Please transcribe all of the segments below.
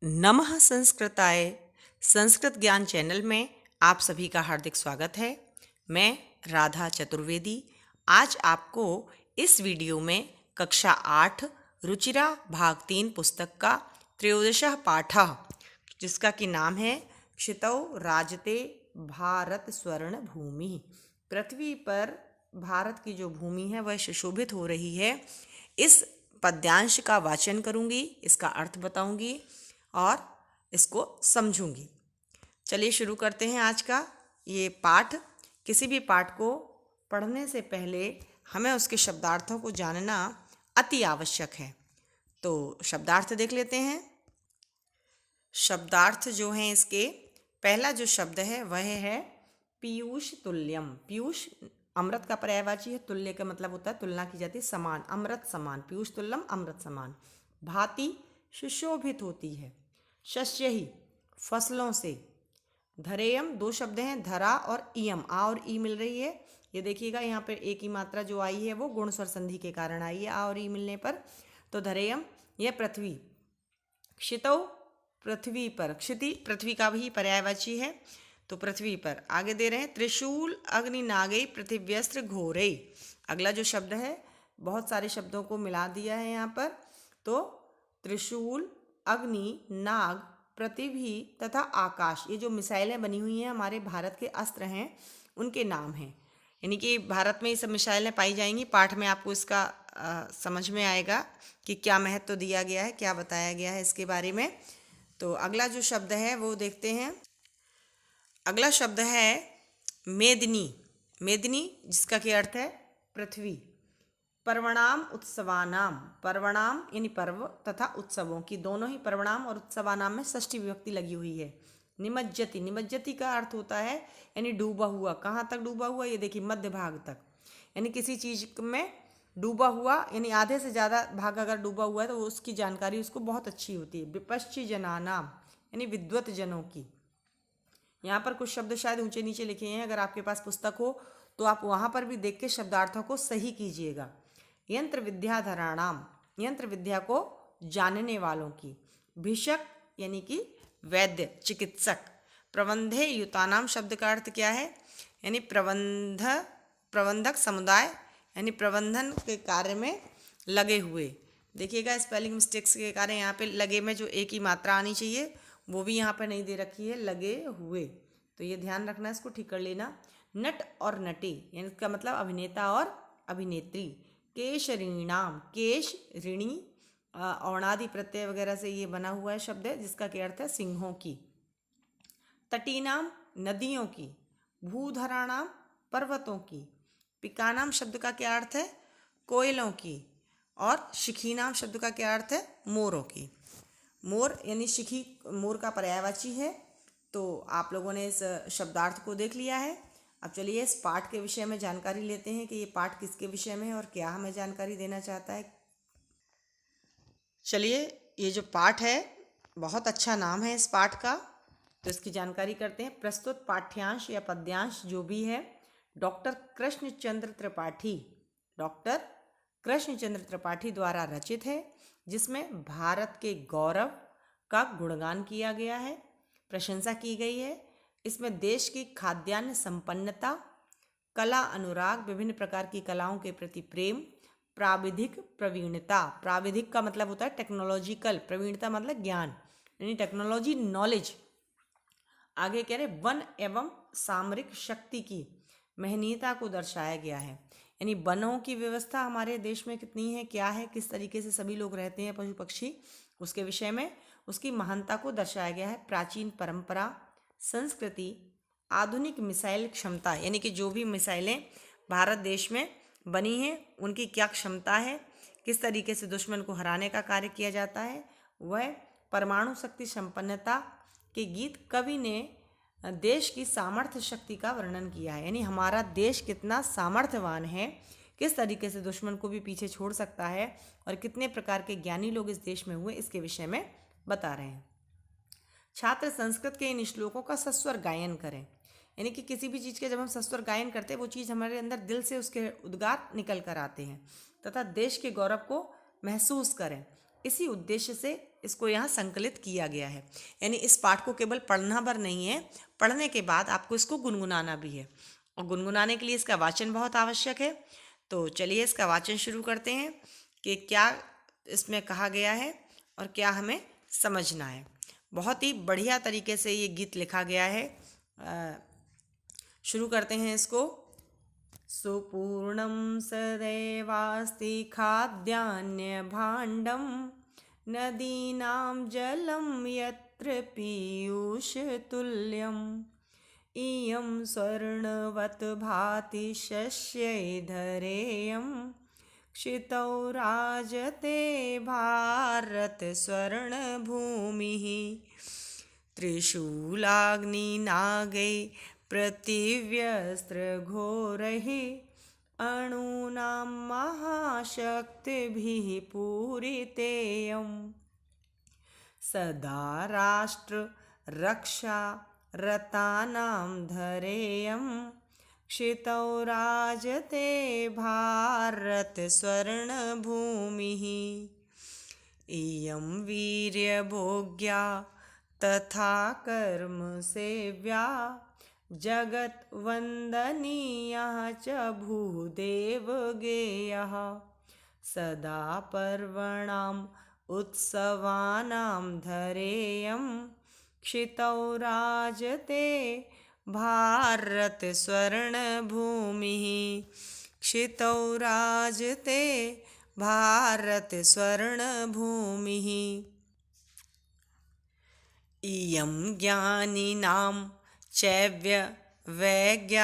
नमः संस्कृताय। संस्कृत ज्ञान चैनल में आप सभी का हार्दिक स्वागत है। मैं राधा चतुर्वेदी आज आपको इस वीडियो में कक्षा 8 रुचिरा भाग 3 पुस्तक का त्रयोदशः पाठः जिसका कि नाम है क्षितौ राजते भारत स्वर्ण भूमि। पृथ्वी पर भारत की जो भूमि है वह सुशोभित हो रही है। इस पद्यांश का वाचन करूंगी, इसका अर्थ बताऊंगी और इसको समझूंगी। चलिए शुरू करते हैं आज का ये पाठ। किसी भी पाठ को पढ़ने से पहले हमें उसके शब्दार्थों को जानना अति आवश्यक है। तो शब्दार्थ देख लेते हैं। शब्दार्थ जो हैं इसके, पहला जो शब्द है वह है पीयूष तुल्यम। पीयूष अमृत का पर्यायवाची है, तुल्य का मतलब होता है तुलना की जाती है, समान, अमृत समान, पीयूष तुल्यम अमृत समान। भांति सुशोभित होती है। शस्य ही फसलों से। धरेयम दो शब्द हैं, धरा और इयम, आ और ई मिल रही है। ये देखिएगा यहाँ पर एक ही मात्रा जो आई है वो गुण स्वर संधि के कारण आई है, आ और ई मिलने पर। तो धरेयम यह पृथ्वी। क्षितौ पृथ्वी पर, क्षिति पृथ्वी का भी पर्यायवाची है, तो पृथ्वी पर। आगे दे रहे हैं त्रिशूल अग्नि नागई पृथिव्यस्त्र घोरे। अगला जो शब्द है, बहुत सारे शब्दों को मिला दिया है यहाँ पर। तो त्रिशूल, अग्नि, नाग, पृथ्वी तथा आकाश, ये जो मिसाइलें बनी हुई हैं हमारे भारत के अस्त्र हैं उनके नाम हैं। यानी कि भारत में ये सब मिसाइलें पाई जाएंगी। पाठ में आपको इसका समझ में आएगा कि क्या महत्व दिया गया है, क्या बताया गया है इसके बारे में। तो अगला जो शब्द है वो देखते हैं। अगला शब्द है मेदिनी। मेदिनी जिसका क्या अर्थ है पृथ्वी। पर्वणाम उत्सवानाम, पर्वणाम यानी पर्व तथा उत्सवों की, दोनों ही पर्वणाम और उत्सवानाम में षष्ठी विभक्ति लगी हुई है। निमज्जति, निमज्जति का अर्थ होता है यानी डूबा हुआ। कहाँ तक डूबा हुआ, ये देखिए मध्य भाग तक, यानी किसी चीज में डूबा हुआ यानी आधे से ज़्यादा भाग अगर डूबा हुआ है तो उसकी जानकारी उसको बहुत अच्छी होती है। विपश्ची जनानाम यानी विद्वत जनों की। यहाँ पर कुछ शब्द शायद ऊंचे नीचे लिखे हैं, अगर आपके पास पुस्तक हो तो आप वहाँ पर भी देख के शब्दार्थों को सही कीजिएगा। यंत्र विद्याधराणाम, यंत्र विद्या को जानने वालों की। भिषक यानी कि वैद्य, चिकित्सक। प्रबंधे युतानाम शब्द का अर्थ क्या है, यानी प्रबंधक समुदाय, यानी प्रबंधन के कार्य में लगे हुए। देखिएगा स्पेलिंग मिस्टेक्स के कारण यहाँ पे लगे में जो एक ही मात्रा आनी चाहिए वो भी यहाँ पर नहीं दे रखी है, लगे हुए। तो ये ध्यान रखना, इसको ठीक कर लेना। नट और नटी यानी इसका मतलब अभिनेता और अभिनेत्री। केश ऋणीणाम, केश ऋणी औणादि प्रत्यय वगैरह से ये बना हुआ है शब्द है जिसका क्या अर्थ है सिंहों की। तटीनाम नदियों की। भूधराणाम पर्वतों की। पिकानाम शब्द का क्या अर्थ है कोयलों की। और शिखीनाम शब्द का क्या अर्थ है मोरों की। मोर यानी शिखी मोर का पर्यायवाची है। तो आप लोगों ने इस शब्दार्थ को देख लिया है। अब चलिए इस पाठ के विषय में जानकारी लेते हैं कि ये पाठ किसके विषय में है और क्या हमें जानकारी देना चाहता है। चलिए ये जो पाठ है बहुत अच्छा नाम है इस पाठ का, तो इसकी जानकारी करते हैं। प्रस्तुत पाठ्यांश या पद्यांश जो भी है डॉक्टर कृष्णचंद्र त्रिपाठी, डॉक्टर कृष्णचंद्र त्रिपाठी द्वारा रचित है, जिसमें भारत के गौरव का गुणगान किया गया है, प्रशंसा की गई है। इसमें देश की खाद्यान्न संपन्नता, कला अनुराग, विभिन्न प्रकार की कलाओं के प्रति प्रेम, प्राविधिक प्रवीणता, प्राविधिक का मतलब होता है टेक्नोलॉजिकल, प्रवीणता मतलब ज्ञान यानी टेक्नोलॉजी नॉलेज। आगे कह रहे वन एवं सामरिक शक्ति की महनीयता को दर्शाया गया है, यानी वनों की व्यवस्था हमारे देश में कितनी है, क्या है, किस तरीके से सभी लोग रहते हैं पशु पक्षी, उसके विषय में उसकी महानता को दर्शाया गया है। प्राचीन परंपरा, संस्कृति, आधुनिक मिसाइल क्षमता, यानी कि जो भी मिसाइलें भारत देश में बनी हैं उनकी क्या क्षमता है, किस तरीके से दुश्मन को हराने का कार्य किया जाता है, वह परमाणु शक्ति संपन्नता के गीत कवि ने देश की सामर्थ्य शक्ति का वर्णन किया है, यानी हमारा देश कितना सामर्थ्यवान है, किस तरीके से दुश्मन को भी पीछे छोड़ सकता है और कितने प्रकार के ज्ञानी लोग इस देश में हुए इसके विषय में बता रहे हैं। छात्र संस्कृत के इन श्लोकों का सस्वर गायन करें, यानी कि किसी भी चीज़ के जब हम सस्वर गायन करते हैं वो चीज़ हमारे अंदर दिल से उसके उद्गार निकल कर आते हैं तथा देश के गौरव को महसूस करें। इसी उद्देश्य से इसको यहाँ संकलित किया गया है। यानी इस पाठ को केवल पढ़ना भर नहीं है, पढ़ने के बाद आपको इसको गुनगुनाना भी है, और गुनगुनाने के लिए इसका वाचन बहुत आवश्यक है। तो चलिए इसका वाचन शुरू करते हैं कि क्या इसमें कहा गया है और क्या हमें समझना है। बहुत ही बढ़िया तरीके से ये गीत लिखा गया है। शुरू करते हैं इसको। सुपूर्णं सदैवास्ति खाद्यान्य भाण्डं नदीनां जलं यत्र पीयूषतुल्यम् इयं स्वर्णवत् भाति शस्यै धरेयं क्षितौ राजते भारत स्वर्णभूमिः त्रिशूलाग्निनागै प्रतिव्यस्त्रघोरैः अणूनां महाशक्तिभिः पूरितेयम् सदा राष्ट्ररक्षा रतानां धरेयं क्षितौ राजते भारत स्वर्णभूमिः इयं वीर्यभोग्या तथा कर्मसेव्या जगत्वन्दनीयः च भूदेवगेयः सदा पर्वणाम् उत्सवानां धरेयं क्षितौ राजते भारत स्वर्णभूमिः क्षितौ राजते भारत स्वर्णभूमिः इयं ज्ञानिनां चैव्य वैज्ञानिकानाम्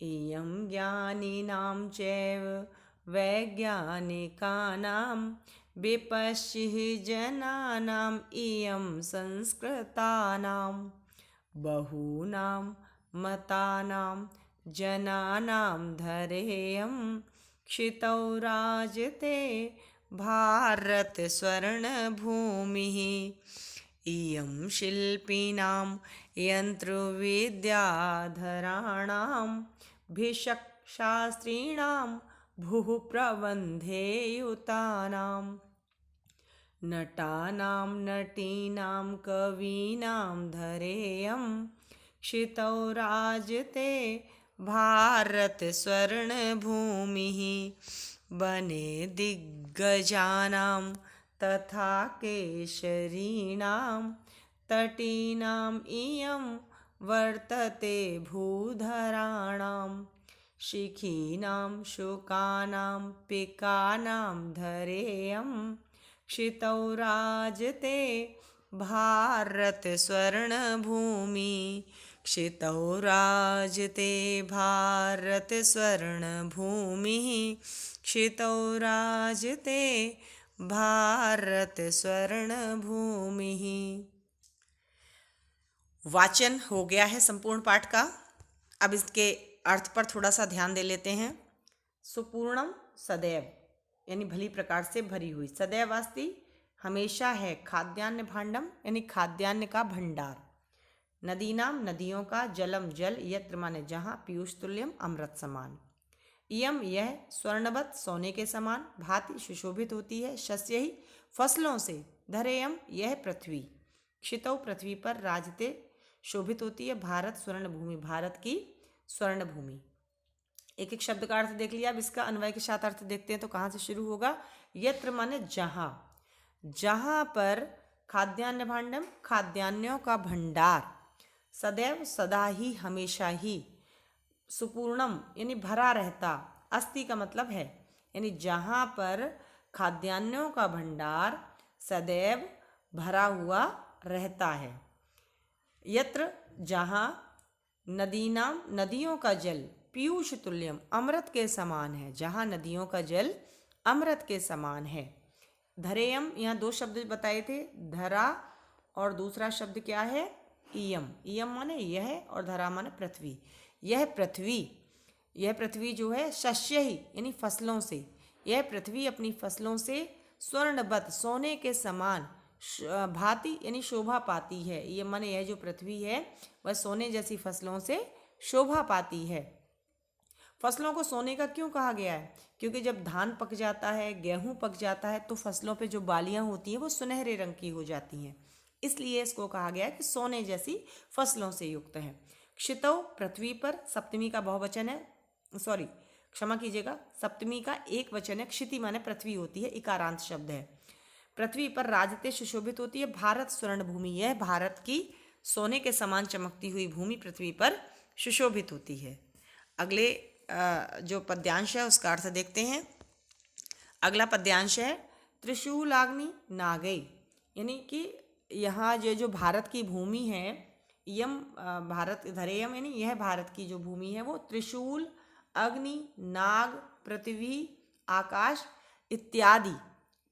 इयं ज्ञानिनां चैव वैज्ञानिकानां विपश्चिः जनानाम् इयं संस्कृतानां बहूनां मतानां जनानां धरेयं क्षितौ राजते भारत स्वर्णभूमिः इयं शिल्पिनां यन्त्रविद्याधराणां भिषक्शास्त्रीणां भूः प्रबन्धेयुतानां नटानां नटीनां कवीनां धरेयं क्षितौ राजते भारत स्वर्णभूमिः वने दिग्गजानां तथा केशरीणां तटीनाम् इयं वर्तते भूधराणां शिखीनां शुकानां पिकानां धरेयं क्षितौ राजते भारत स्वर्णभूमिः क्षितौ राजते भारत स्वर्णभूमिः क्षितौ राजते भारत स्वर्णभूमिः। वाचन हो गया है संपूर्ण पाठ का। अब इसके अर्थ पर थोड़ा सा ध्यान दे लेते हैं। सुपूर्णम सदैव यानी भली प्रकार से भरी हुई, सदैव अस्ति हमेशा है, खाद्यान्न भांडम यानी खाद्यान्न का भंडार, नदीनाम नदियों का, जलम जल, यत्र माने जहाँ, पीयूष तुल्यम अमृत समान, इयम यह, स्वर्णवत सोने के समान, भांति सुशोभित होती है, शस्य ही फसलों से, धरेयम यह पृथ्वी, क्षितौ पृथ्वी पर, राजते शोभित होती है, भारत स्वर्ण भूमि भारत की स्वर्ण भूमि। एक एक शब्द का अर्थ देख लिया। अब इसका अन्वय के साथ अर्थ देखते हैं तो कहाँ से शुरू होगा। यत्र माने जहाँ, जहाँ पर, खाद्यान्न भांडम खाद्यान्नों का भंडार, सदैव सदा ही हमेशा ही, सुपूर्णम यानी भरा रहता, अस्ति का मतलब है, यानी जहाँ पर खाद्यान्नों का भंडार सदैव भरा हुआ रहता है। यत्र जहाँ, नदीनाम नदियों का जल, पीयूष तुल्यम अमृत के समान है, जहाँ नदियों का जल अमृत के समान है। धरेयम, यहाँ दो शब्द बताए थे, धरा और दूसरा शब्द क्या है, इयम। इयम माने यह और धरा माने पृथ्वी। यह पृथ्वी जो है, शस्य ही यानी फसलों से, यह पृथ्वी अपनी फसलों से स्वर्णवत सोने के समान, भांति यानी शोभा पाती है। ये माने यह जो पृथ्वी है वह सोने जैसी फसलों से शोभा पाती है। फसलों को सोने का क्यों कहा गया है? क्योंकि जब धान पक जाता है, गेहूं पक जाता है, तो फसलों पे जो बालियां होती हैं वो सुनहरे रंग की हो जाती हैं, इसलिए इसको कहा गया है कि सोने जैसी फसलों से युक्त है। क्षितौ पृथ्वी पर, सप्तमी का बहुवचन है, सॉरी क्षमा कीजिएगा, सप्तमी का एक वचन है, क्षिति माने पृथ्वी होती है, इकारांत शब्द है। पृथ्वी पर राजते सुशोभित होती है, भारत स्वर्ण भूमि, यह भारत की सोने के समान चमकती हुई भूमि पृथ्वी पर सुशोभित होती है। अगले जो पद्यांश है उसका अर्थ देखते हैं। अगला पद्यांश है त्रिशूलाग्नि नागई, यानी कि यहाँ जो भारत की भूमि है, यम भारत धरेयम, यानी यह भारत की जो भूमि है वो त्रिशूल, अग्नि, नाग, पृथ्वी, आकाश इत्यादि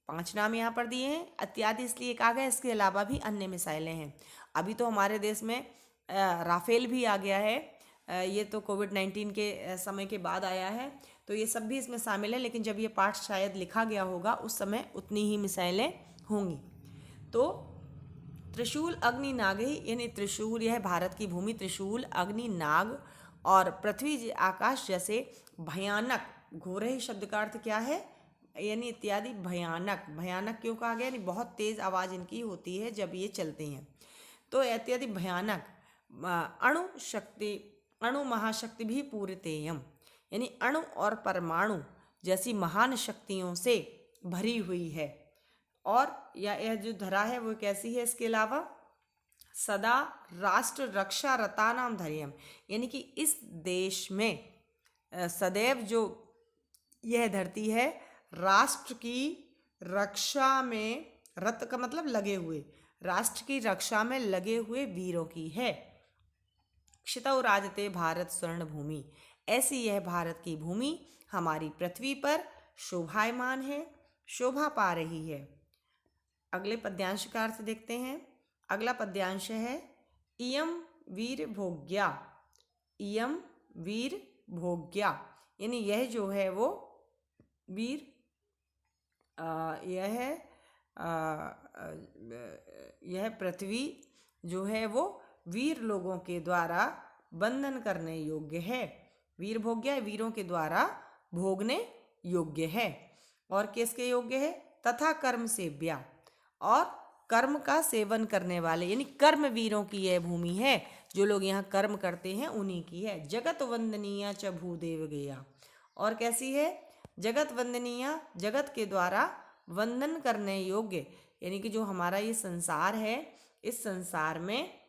5 नाम यहाँ पर दिए हैं। इत्यादि इसलिए कहा गया, इसके अलावा भी अन्य मिसाइलें हैं। अभी तो हमारे देश में राफेल भी आ गया है, ये तो कोविड-19 के समय के बाद आया है, तो ये सब भी इसमें शामिल है, लेकिन जब ये पाठ शायद लिखा गया होगा उस समय उतनी ही मिसाइलें होंगी। तो त्रिशूल अग्नि नाग ही, यानी त्रिशूल, यह भारत की भूमि त्रिशूल, अग्नि, नाग और पृथ्वी आकाश जैसे भयानक, घोरही शब्द का अर्थ क्या है, यानी इत्यादि भयानक। भयानक क्यों कहा गया? यानी बहुत तेज आवाज़ इनकी होती है जब ये चलते हैं, तो इत्यादि भयानक। अणु शक्ति, अणु महाशक्ति भी पूरितेयम, यानी अणु और परमाणु जैसी महान शक्तियों से भरी हुई है। और यह जो धरा है वो कैसी है? इसके अलावा सदा राष्ट्र रक्षा रतानाम धैर्यम, यानी कि इस देश में सदैव जो यह धरती है राष्ट्र की रक्षा में, रत का मतलब लगे हुए, राष्ट्र की रक्षा में लगे हुए वीरों की है। क्षितौ राजते भारत स्वर्ण भूमि, ऐसी यह भारत की भूमि हमारी पृथ्वी पर शोभायमान है, शोभा पा रही है। अगले पद्यांश का अर्थ देखते हैं। अगला पद्यांश है इयम वीर भोग्या, इयम वीर भोग्या, यानी यह जो है वो वीर, यह पृथ्वी जो है वो वीर लोगों के द्वारा बंधन करने योग्य है। वीर भोग्य, वीरों के द्वारा भोगने योग्य है। और किसके योग्य है? तथा कर्म सेव्या, और कर्म का सेवन करने वाले, यानी कर्म वीरों की यह भूमि है, जो लोग यहाँ कर्म करते हैं उन्हीं की है। जगत वंदनीय च भूदेव गया, और कैसी है? जगत वंदनीय, जगत के द्वारा वंदन करने योग्य, यानी कि जो हमारा ये संसार है, इस संसार में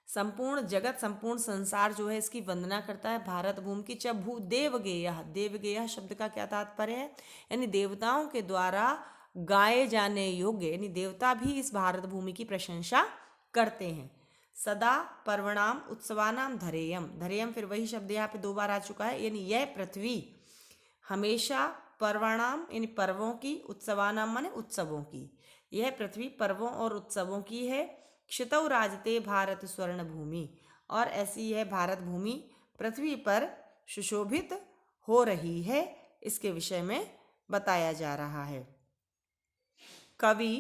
संपूर्ण जगत, संपूर्ण संसार जो है इसकी वंदना करता है भारत भूमि की। च भू देवगेयः, देवगेयः शब्द का क्या तात्पर्य है? यानी देवताओं के द्वारा गाए जाने योग्य, यानी देवता भी इस भारत भूमि की प्रशंसा करते हैं। सदा पर्वणाम उत्सवानाम धरेयम, धरेयम फिर वही शब्द यहाँ पे 2 बार आ चुका है, यानी यह पृथ्वी हमेशा पर्वणाम, यानी पर्वों की, उत्सवानाम माने उत्सवों की, यह पृथ्वी पर्वों और उत्सवों की है। क्षितौ राजते भारत स्वर्ण भूमि, और ऐसी यह भारत भूमि पृथ्वी पर सुशोभित हो रही है, इसके विषय में बताया जा रहा है। कवि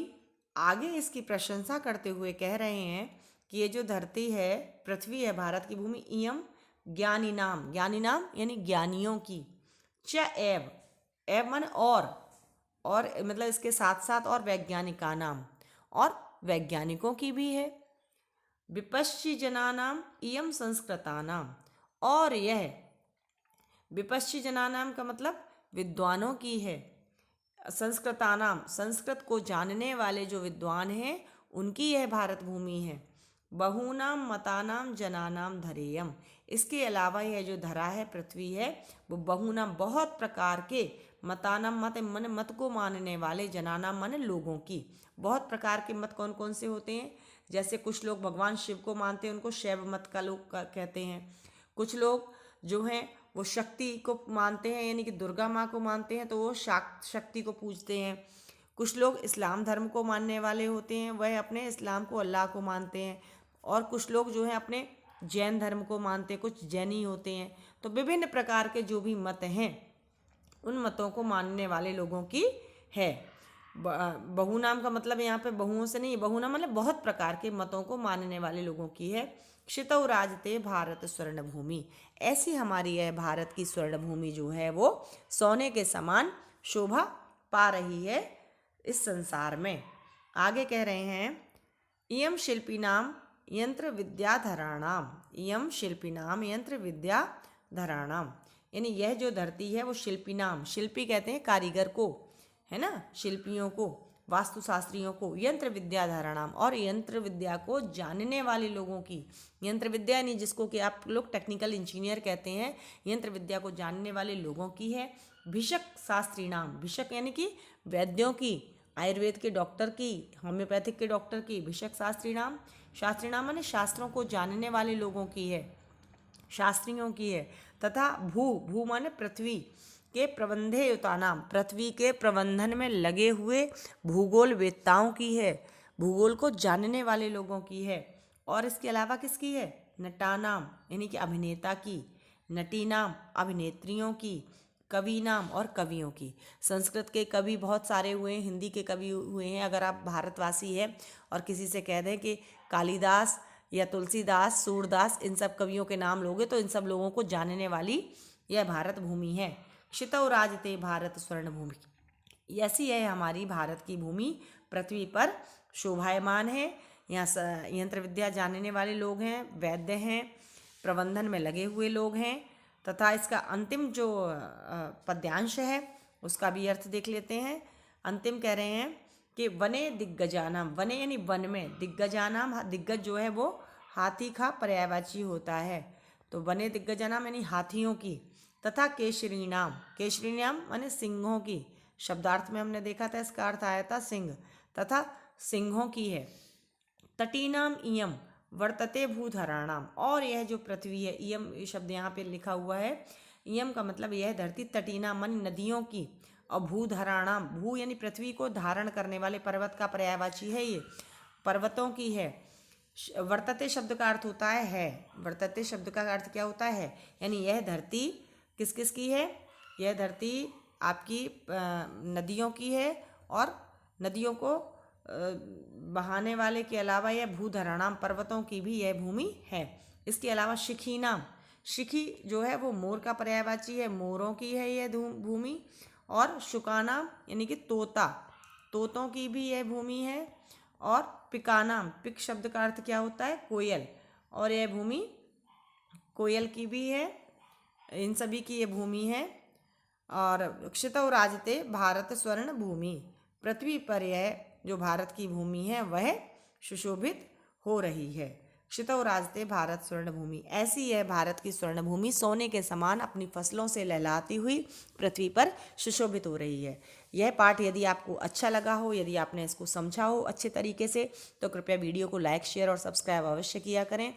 आगे इसकी प्रशंसा करते हुए कह रहे हैं कि ये जो धरती है, पृथ्वी है, भारत की भूमि, इयम ज्ञानी नाम, ज्ञानी नाम यानी ज्ञानियों की, च एव, एव माने और मतलब इसके साथ साथ और वैज्ञानिका नाम, और वैज्ञानिकों की भी है। विपश्ची जनानाम इयम संस्कृतानाम, और यह विपश्ची जनानाम का मतलब विद्वानों की है। संस्कृतानाम, संस्कृत को जानने वाले जो विद्वान हैं उनकी यह भारत भूमि है। बहूनाम मतानाम जनानाम धरेयम, इसके अलावा यह जो धरा है, पृथ्वी है, वो बहुनाम बहुत प्रकार के, मतानाम मत मन मत को मानने वाले, जनानाम माने लोगों की, बहुत प्रकार के मत कौन कौन से होते हैं? जैसे कुछ लोग भगवान शिव को मानते हैं, उनको शैव मत का लोग कहते हैं। कुछ लोग जो हैं वो शक्ति को मानते हैं, यानी कि दुर्गा माँ को मानते हैं, तो वो शक्ति को पूजते हैं। कुछ लोग इस्लाम धर्म को मानने वाले होते हैं, वह अपने इस्लाम को अल्लाह को मानते हैं। और कुछ लोग जो हैं अपने जैन धर्म को मानते हैं, कुछ जैनी होते हैं। तो विभिन्न प्रकार के जो भी मत हैं उन मतों को मानने वाले लोगों की है। बहुनाम का मतलब यहाँ पे बहुओं से नहीं, बहुनाम मतलब बहुत प्रकार के मतों को मानने वाले लोगों की है। क्षितौ राजते भारत स्वर्ण भूमि। ऐसी हमारी यह भारत की स्वर्ण भूमि जो है वो सोने के समान शोभा पा रही है इस संसार में। आगे कह रहे हैं इयं शिल्पिनाम यंत्र विद्याधराणाम, इयं शिल्पिनाम यंत्र विद्याधराणाम, यानी यह जो धरती है वो शिल्पिनाम, शिल्पी कहते हैं कारीगर को, है ना, शिल्पियों को, वास्तुशास्त्रियों को, यंत्र विद्याधराणाम और यंत्र विद्या को जानने वाले लोगों की, यंत्र विद्या यानी जिसको कि आप लोग टेक्निकल इंजीनियर कहते हैं, यंत्र विद्या को जानने वाले लोगों की है। भिषक शास्त्री नाम, भिषक यानी कि वैद्यों की, आयुर्वेद के डॉक्टर की, होम्योपैथिक के डॉक्टर की, भिषक शास्त्री नाम, शास्त्री नाम माने शास्त्रों को जानने वाले लोगों की है, शास्त्रियों की है। तथा भू माने पृथ्वी के प्रबंधेयुता नाम, पृथ्वी के प्रबंधन में लगे हुए भूगोल वेत्ताओं की है, भूगोल को जानने वाले लोगों की है। और इसके अलावा किसकी है? नटा नाम यानी कि अभिनेता की, नटी नाम अभिनेत्रियों की, कवि नाम और कवियों की। संस्कृत के कवि बहुत सारे हुए हैं, हिंदी के कवि हुए हैं। अगर आप भारतवासी हैं और किसी से कह दें कि कालिदास या तुलसीदास, सूरदास, इन सब कवियों के नाम लोगे तो इन सब लोगों को जानने वाली यह भारत भूमि है। क्षितौ राजते भारत स्वर्ण भूमि, ऐसी है हमारी भारत की भूमि, पृथ्वी पर शोभायमान है। यहाँ यंत्र विद्या जानने वाले लोग हैं, वैद्य हैं, प्रबंधन में लगे हुए लोग हैं। तथा इसका अंतिम जो पद्यांश है उसका भी अर्थ देख लेते हैं। अंतिम कह रहे हैं कि वने दिग्गजानाम, वने यानी वन में, दिग्गजानाम, दिग्गज जो है वो हाथी का पर्यायवाची होता है, तो वने दिग्गजानाम यानी हाथियों की। तथा केशरीनाम, केशरीनाम माने सिंहों की, शब्दार्थ में हमने देखा था इसका अर्थ आया था सिंह, तथा सिंहों की है। तटीनाम इयम वर्तते भूधराणाम, और यह जो पृथ्वी है, इयम शब्द यहाँ पे लिखा हुआ है, इयम का मतलब यह धरती, तटीनाम मन नदियों की, और भूधराणाम, भू यानी पृथ्वी को धारण करने वाले, पर्वत का पर्यायवाची है ये, पर्वतों की है। वर्तते शब्द का अर्थ होता है, वर्तते शब्द का अर्थ क्या होता है, यानी यह धरती किस किस की है, यह धरती आपकी नदियों की है, और नदियों को बहाने वाले के अलावा यह भूधराणाम, पर्वतों की भी यह भूमि है। इसके अलावा शिखी नाम, शिखी जो है वो मोर का पर्यायवाची है, मोरों की है यह भूमि। और शुकानाम यानी कि तोता, तोतों की भी यह भूमि है। और पिकानाम, पिक शब्द का अर्थ क्या होता है, कोयल, और यह भूमि कोयल की भी है, इन सभी की ये भूमि है। और क्षितौ राजते भारत स्वर्ण भूमि, पृथ्वी पर यह जो भारत की भूमि है वह सुशोभित हो रही है। क्षितौ राजते भारत स्वर्ण भूमि, ऐसी यह भारत की स्वर्ण भूमि सोने के समान अपनी फसलों से लहलाती हुई पृथ्वी पर सुशोभित हो रही है। यह पाठ यदि आपको अच्छा लगा हो, यदि आपने इसको समझा हो अच्छे तरीके से, तो कृपया वीडियो को लाइक, शेयर और सब्सक्राइब अवश्य किया करें।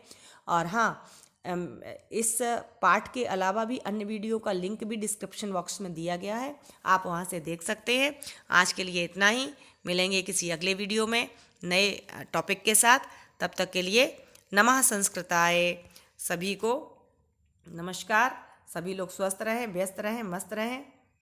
और हाँ, इस पाठ के अलावा भी अन्य वीडियो का लिंक भी डिस्क्रिप्शन बॉक्स में दिया गया है, आप वहाँ से देख सकते हैं। आज के लिए इतना ही, मिलेंगे किसी अगले वीडियो में नए टॉपिक के साथ। तब तक के लिए नमः संस्कृताय, सभी को नमस्कार। सभी लोग स्वस्थ रहें, व्यस्त रहें, मस्त रहें।